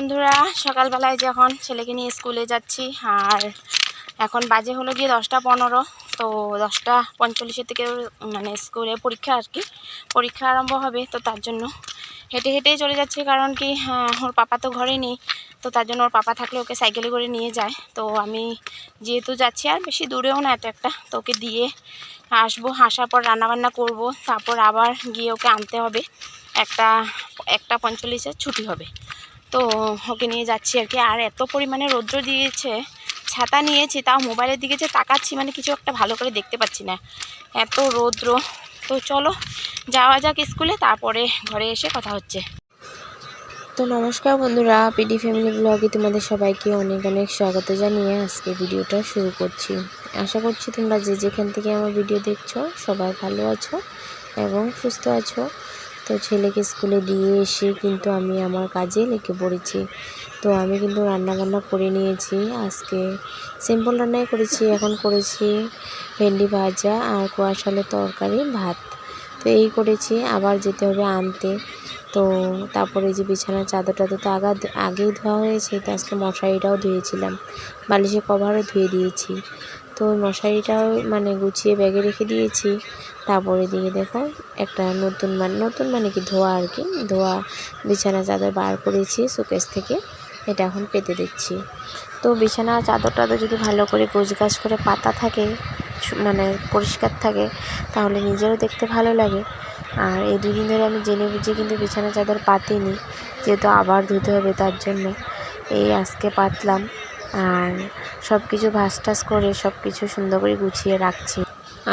বন্ধুরা, সকালবেলায় যখন ছেলেকে নিয়ে স্কুলে যাচ্ছি আর এখন বাজে হলো গিয়ে 10টা 15। তো 10টা 45 থেকে মানে স্কুলে পরীক্ষা আর কি, পরীক্ষা আরম্ভ হবে। তো তার জন্য হেঁটে হেঁটেই চলে যাচ্ছি, কারণ কি ওর পাপা তো ঘরে নেই। তো তার জন্য ওর পাপা থাকলে ওকে সাইকেলে করে নিয়ে যায়। তো আমি যেহেতু যাচ্ছি আর বেশি দূরেও না, এত একটা, তো ওকে দিয়ে আসবো। আসার পর রান্নাবান্না করব, তারপর আবার গিয়ে ওকে আনতে হবে। 1টা 1:45 ছুটি হবে। তো ওকে নিয়ে যাচ্ছি আর কি। আর এত পরিমাণে রৌদ্র দিয়েছে, ছাতা নিয়েছি, তাও মোবাইলের দিকে যে তাকাচ্ছি মানে কিছু একটা ভালো করে দেখতে পাচ্ছি না, এত রৌদ্র। তো চলো যাওয়া যাক স্কুলে, তারপরে ঘরে এসে কথা হচ্ছে। তো নমস্কার বন্ধুরা, পিডি ফ্যামিলি ব্লগে তোমাদের সবাইকে অনেক অনেক স্বাগত জানিয়ে আজকে ভিডিওটা শুরু করছি। আশা করছি তোমরা যে যেখান থেকে আমার ভিডিও দেখছো সবাই ভালো আছো এবং সুস্থ আছো। তো ছেলেকে স্কুলে দিয়ে এসে কিন্তু আমি আমার কাজে লেগে পড়েছি। তো আমি কিন্তু রান্নাবান্না করে নিয়েছি। আজকে সিম্পল রান্নাই করেছি। এখন করেছি ভেন্ডি ভাজা আর কোয়াশ আলুর তরকারি, ভাত। তো এই করেছি, আবার যেতে হবে আনতে। তো তারপরে যে বিছানার চাদরটা তো আগেই ধোয়া হয়েছে। তো আজকে মশারিটাও ধুয়েছিলাম, বালিশের কভারও ধুয়ে দিয়েছি। তো ওই মশারিটাও মানে গুছিয়ে ব্যাগে রেখে দিয়েছি। তারপরে দিয়ে দেখো একটা নতুন মানে কি ধোয়া আর কি, ধোয়া বিছানার চাদর বার করেছি শোকেস থেকে, এটা এখন পেতে দিচ্ছি। তো বিছানার চাদরটা তো যদি ভালো করে গোছগাছ করে পাতা থাকে, মানে পরিষ্কার থাকে, তাহলে নিজেরও দেখতে ভালো লাগে। আর এই 2 দিন ধরে আমি জেনে বুঝে কিন্তু বিছানা চাদর পাতিনি, যেহেতু আবার ধুতে হবে, তার জন্য এই আজকে পাতলাম। আর সব কিছু ভাঁজ টাজ করে সব কিছু সুন্দর করে গুছিয়ে রাখছি।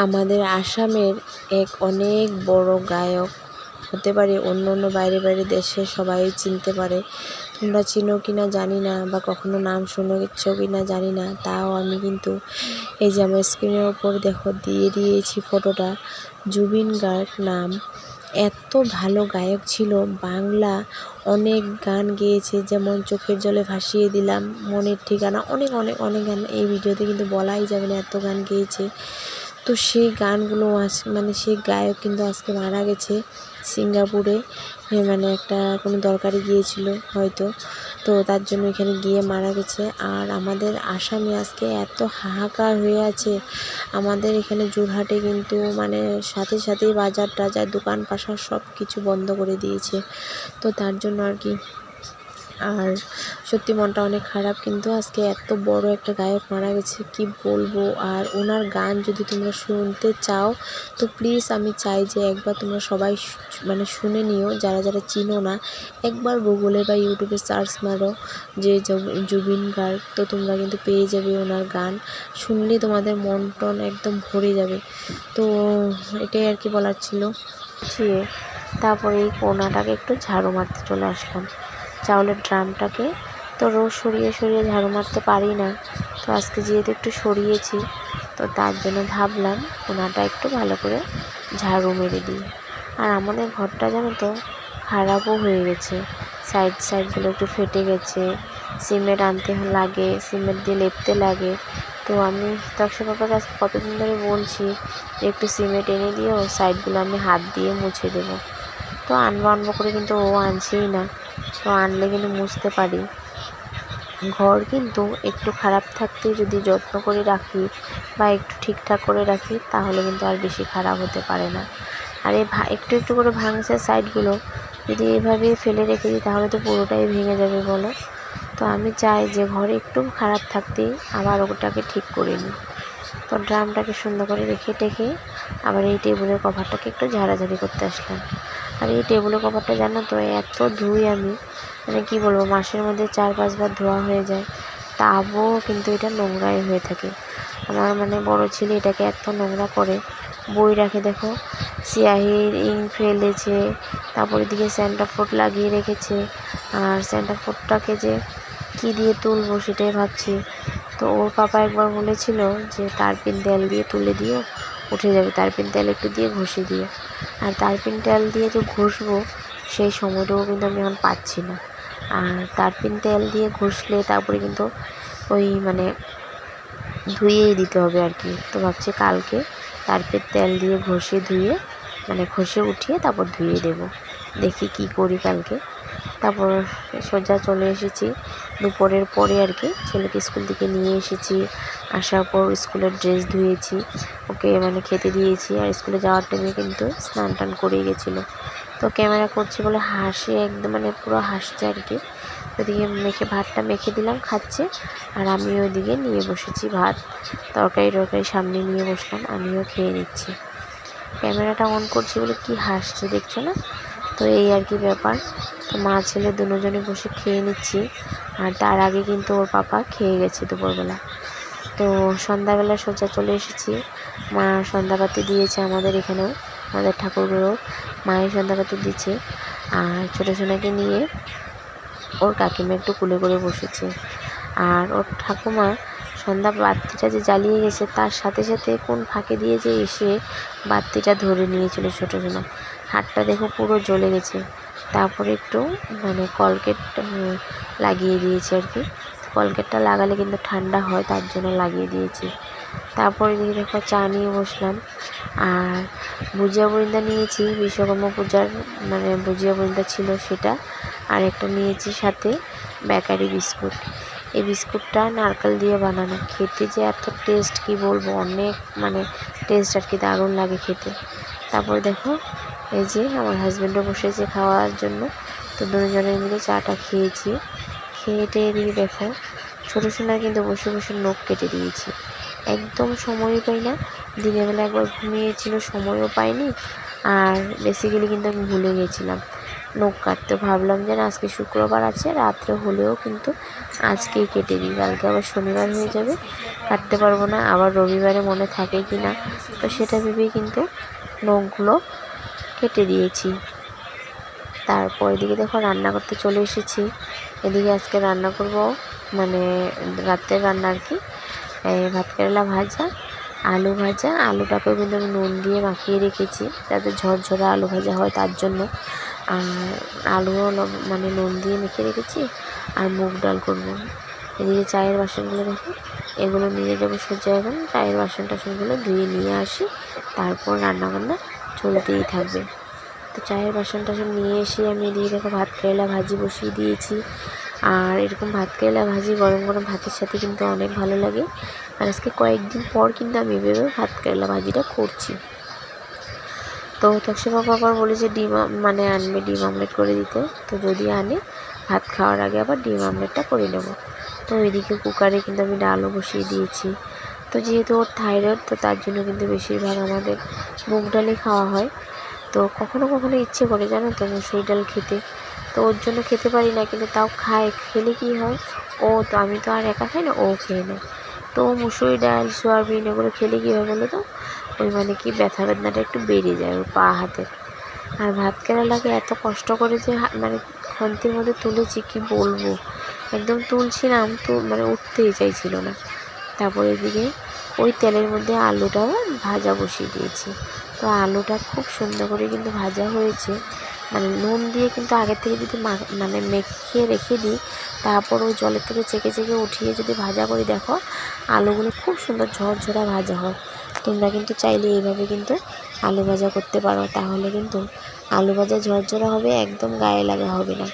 আমাদের আসামের এক অনেক বড় গায়ক, হতে পারে অন্য অন্য বাইরে দেশে সবাই চিনতে পারে। তোমরা চিনো কিনা জানি না, বা কখনো নাম শুনেছ কিনা জানি না। তাও আমি কিন্তু এই যে আমার স্ক্রিনের ওপর দেখো দিয়ে দিয়েছি ফটোটা, জুবিন গার্গ নাম। এত ভালো গায়ক ছিল, বাংলা অনেক গান গেয়েছে, যেমন চোখের জলে ভাসিয়ে দিলাম, মনের ঠিকানা, অনেক অনেক অনেক গান এই ভিডিওতে কিন্তু বলাই যাবে না, এত গান গেয়েছে। তো সেই গানগুলো মানে সেই গায়ক কিন্তু আজকে মারা গেছে সিঙ্গাপুরে, মানে একটা কোনো দরকারে গিয়েছিল হয়তো, তো তার জন্য এখানে গিয়ে মারা গেছে। আর আমাদের আসামে আজকে এত হাহাকার হয়ে আছে। আমাদের এখানে যোরহাটে কিন্তু মানে সাথেই বাজার টাজার দোকান পাশার সব কিছু বন্ধ করে দিয়েছে। তো তার জন্য আর কি, আর সত্যি মনটা অনেক খারাপ। কিন্তু আজকে এত বড় একটা গায়ক মারা গেছে, কি বলবো। আর ওনার গান যদি তোমরা শুনতে চাও তো প্লিজ আমি চাই যে একবার তোমরা সবাই মানে শুনে নিও, যারা যারা চিনো না, একবার গুগলে বা ইউটিউবে সার্চ মারো যে জুবিন গার্গ, তো তোমরা কিন্তু পেয়ে যাবে ওনার গান। শুনলে তোমাদের মন টন একদম ভরে যাবে। তো এটাই আর কি বলার ছিল। তারপরে এই কোনাটাকে একটু ঝাড়ু মারতে চলে আসলাম, চাউলের ড্রামটাকে। তো রোজ সরিয়ে ঝাড়ু মারতে পারি না, তো আজকে যেহেতু একটু সরিয়েছি, তো তার জন্য ভাবলাম কোনাটা একটু ভালো করে ঝাড়ু মেরে দিই। আর আমাদের ঘরটা জানো তো খারাপও হয়ে গেছে, সাইডগুলো একটু ফেটে গেছে, সিমেন্ট আনতে লাগে, সিমেন্ট দিয়ে লেপতে লাগে। তো আমি তক্ষা পাপার কাছে কতদিন ধরে বলছি যে একটু সিমেন্ট এনে দিও, সাইডগুলো আমি হাত দিয়ে মুছে দেবো। তো আনবো করে কিন্তু ও আনছেই না। তো আনলে কিন্তু মুছতে পারি। ঘর কিন্তু একটু খারাপ থাকতে যদি যত্ন করে রাখি বা একটু ঠিকঠাক করে রাখি, তাহলে কিন্তু আর বেশি খারাপ হতে পারে না। আর এই একটু একটু করে ভাঙছে সাইডগুলো, যদি এইভাবে ফেলে রেখে দিই তাহলে তো পুরোটাই ভেঙে যাবে বলো। তো আমি চাই যে ঘরে একটু খারাপ থাকতেই আবার ওটাকে ঠিক করে নিই। তো ড্রামটাকে সুন্দর করে রেখে টেখে আবার এই টেবিলের কভারটাকে একটু ঝাড়াঝাড়ি করতে আসলাম। আর এই টেবিলের কভারটা জানো তো এত ধুই আমি, মানে কি বলবো, মাসের মধ্যে 4-5 বার ধোয়া হয়ে যায়, তাও কিন্তু এটা নোংরাই হয়ে থাকে। আমার মানে বড় ছেলে এটাকে এত নোংরা করে, বই রাখে দেখো, সিয়াহির ইঙ্ক ফেলেছে, তারপরে দিকে সেন্টারফোর্ড লাগিয়ে রেখেছে। আর সেন্টারফোর্ডটাকে যে কী দিয়ে তুলবো সেটাই ভাবছি। তো ওর পাপা একবার বলেছিল যে তারপিন তেল দিয়ে তুলে দিও, উঠে যাবে, তারপিন তেল একটু দিয়ে ঘষে দিও। আর তারপিন তেল দিয়ে যে ঘষবো সেই সময়টাও কিন্তু আমি এখন পাচ্ছি না। আর তারপিন তেল দিয়ে ঘষলে তারপরে কিন্তু ওই মানে ধুয়েই দিতে হবে আর কি। তো ভাবছি কালকে তারপিন তেল দিয়ে ঘষে উঠিয়ে তারপর ধুয়ে দেব। দেখি কি করি কালকে। তারপর সোজা চলে এসেছি দুপুরের পরে আর কি, ছেলেকে স্কুল থেকে নিয়ে এসেছি। আসার পর স্কুলের ড্রেস ধুয়েছি, ওকে মানে খেতে দিয়েছি। আর স্কুলে যাওয়ার টাইমে কিন্তু স্নান টান করে গেছিলো। তো ক্যামেরা করছি বলে হাসি একদম মানে পুরো হাসছে আর কি। ওদিকে ভাতটা মেখে দিলাম, খাচ্ছে। আর আমি ওইদিকে নিয়ে বসেছি ভাত, তরকারি সামনে নিয়ে বসলাম, আমিও খেয়ে নিচ্ছি। ক্যামেরাটা অন করছি বলে কি হাসছে দেখছো না? তো এই আর কি ব্যাপার। তো মা ছেলে দুজনে বসে খেয়ে নিচ্ছি। আর তার আগে কিন্তু ওর পাপা খেয়ে গেছে দুপুরবেলা। তো সন্ধ্যাবেলা সোজা চলে এসেছি। মা সন্ধ্যাবাতি দিয়েছে আমাদের এখানেও, আমাদের ঠাকুরগুলো মায়ের সন্ধ্যাবাতি দিচ্ছে। আর ছোটো সোনাকে নিয়ে ওর কাকিমা একটু কুলে করে বসেছে। আর ওর ঠাকুমা সন্ধ্যা বাতিটা যে জ্বালিয়ে গেছে তার সাথে সাথে কোন ফাঁকে দিয়ে যে এসে বাতিটা ধরে নিয়েছিল ছোটো সোনা। হাতটা দেখো পুরো জ্বলে গেছে। তারপরে একটু মানে কলগেট লাগিয়ে দিয়েছে আর কি। কলগেটটা লাগালে কিন্তু ঠান্ডা হয়, তার জন্য লাগিয়ে দিয়েছি। তারপরে দিকে দেখো চা নিয়ে বসলাম। আর ভুজিয়া বরিন্দা নিয়েছি, বিশ্বকর্মা পূজার মানে ভুজিয়া বরিন্দা ছিল সেটা। আর একটা নিয়েছি সাথে বেকারি বিস্কুট। এই বিস্কুটটা নারকেল দিয়ে বানানো, খেতে যে এত টেস্ট কি বলবো, অনেক মানে টেস্ট আর কি, দারুণ লাগে খেতে। তারপরে দেখো এই যে আমার হাজব্যান্ডও বসেছে খাওয়ার জন্য। তো দুজনে মিলে চাটা খেয়েছি। খেয়ে দিয়ে দেখো ছোটো সোনা কিন্তু বসে বসে নখ কেটে দিয়েছি। একদম সময়ই পাই না, দিনের বেলা একবার ঘুমিয়েছিল, সময়ও পাইনি। আর বেসিক্যালি কিন্তু আমি ভুলে গেছিলাম নখ কাটতে। ভাবলাম যে না আজকে শুক্রবার আছে, রাত্রে হলেও কিন্তু আজকেই কেটে দিই, কালকে আবার শনিবার হয়ে যাবে, কাটতে পারবো না, আবার রবিবারে মনে থাকে কি না। তো সেটা ভেবেই কিন্তু নখগুলো কেটে দিয়েছি। তারপর এদিকে দেখো রান্না করতে চলে এসেছি। এদিকে আজকে রান্না করব মানে রাতের রান্না আর কি, ভাত কেরেলা ভাজা, আলু ভাজা। আলুটাকেও কিন্তু আমি নুন দিয়ে মাখিয়ে রেখেছি যাতে ঝরঝরা আলু ভাজা হয় তার জন্য। আর আলুও মানে নুন দিয়ে মেখে রেখেছি। আর মুগ ডাল করব। এদিকে চায়ের বাসনগুলো দেখো, এগুলো নিয়ে যাবো সোজা। এখন চায়ের টাসনগুলো ধুয়ে নিয়ে আসি, তারপর রান্নাবান্না চলতেই থাকবে। তো চায়ের টাসন নিয়ে এসে আমি এদিকে দেখো ভাত কেরেলা ভাজি বসিয়ে দিয়েছি। আর এরকম ভাত কেরেলা ভাজি গরম গরম ভাতের সাথে কিন্তু অনেক ভালো লাগে। আর আজকে কয়েকদিন পর কিন্তু আমি এভাবে ভাত কেরেলা ভাজিটা করছি। তো তকসে বাবা আবার বলেছে ডিম মানে আনবে, ডিম আমলেট করে দিতে। তো যদি আনে ভাত খাওয়ার আগে আবার ডিম আমলেটটা করে নেব। তো ওইদিকে কুকারে কিন্তু আমি ডালও বসিয়ে দিয়েছি। তো যেহেতু ওর থাইরয়েড, তো তার জন্য কিন্তু বেশিরভাগ আমাদের মুগ ডালই খাওয়া হয়। তো কখনো কখনো ইচ্ছে করে জানো তো মুসুরি ডাল খেতে, তো ওর জন্য খেতে পারি না, কিন্তু তাও খায়। খেলে কি হয়, ও তো আমি তো আর একা খাই না, ও খেয়ে নেয়। তো মুসুরি ডাল সয়াবিন এগুলো খেলে কী হয় বলো তো, ওই মানে কি ব্যথা বেদনাটা একটু বেড়ে যায় ওর পা হাতের। আর ভাত কেরালাকে এত কষ্ট করে যে মানে খন্তির মধ্যে তুলেছি কি বলবো, একদম তুলছিলাম তো মানে উঠতেই চাইছিল না। তারপরে এদিকে ওই তেলের মধ্যে আলুটাও ভাজা বসিয়ে দিয়েছি। তো আলুটা খুব সুন্দর করে কিন্তু ভাজা হয়েছে। মানে নুন দিয়ে কিন্তু আগের থেকে যদি মানে মেখে রেখে দিই, তারপর ওই জলের থেকে চেকে চেকে উঠিয়ে যদি ভাজা করি, দেখো আলুগুলো খুব সুন্দর ঝরঝরা ভাজা হয়। তোমরা কিন্তু চাইলে এইভাবে কিন্তু আলু ভাজা করতে পারো, তাহলে কিন্তু আলু ভাজা ঝরঝরা হবে, একদম গায়ে লাগা হবে না।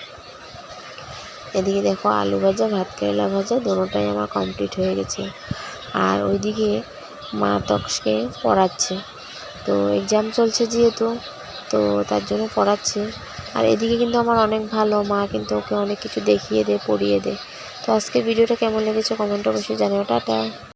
এদিকে দেখো আলু ভাজা ভাত কেরেলা ভাজা দুটোটাই আমার কমপ্লিট হয়ে গেছে। আর ওইদিকে মা তক্সকে পড়াচ্ছে, তো এক্সাম চলছে যেহেতু, তো তার জন্য পড়াচ্ছে। আর এদিকে কিন্তু আমার অনেক ভালো, মা কিন্তু ওকে অনেক কিছু দেখিয়ে দেয়, পড়িয়ে দেয়। তো আজকের ভিডিওটা কেমন লেগেছে কমেন্টে অবশ্যই জানাও। টাটা।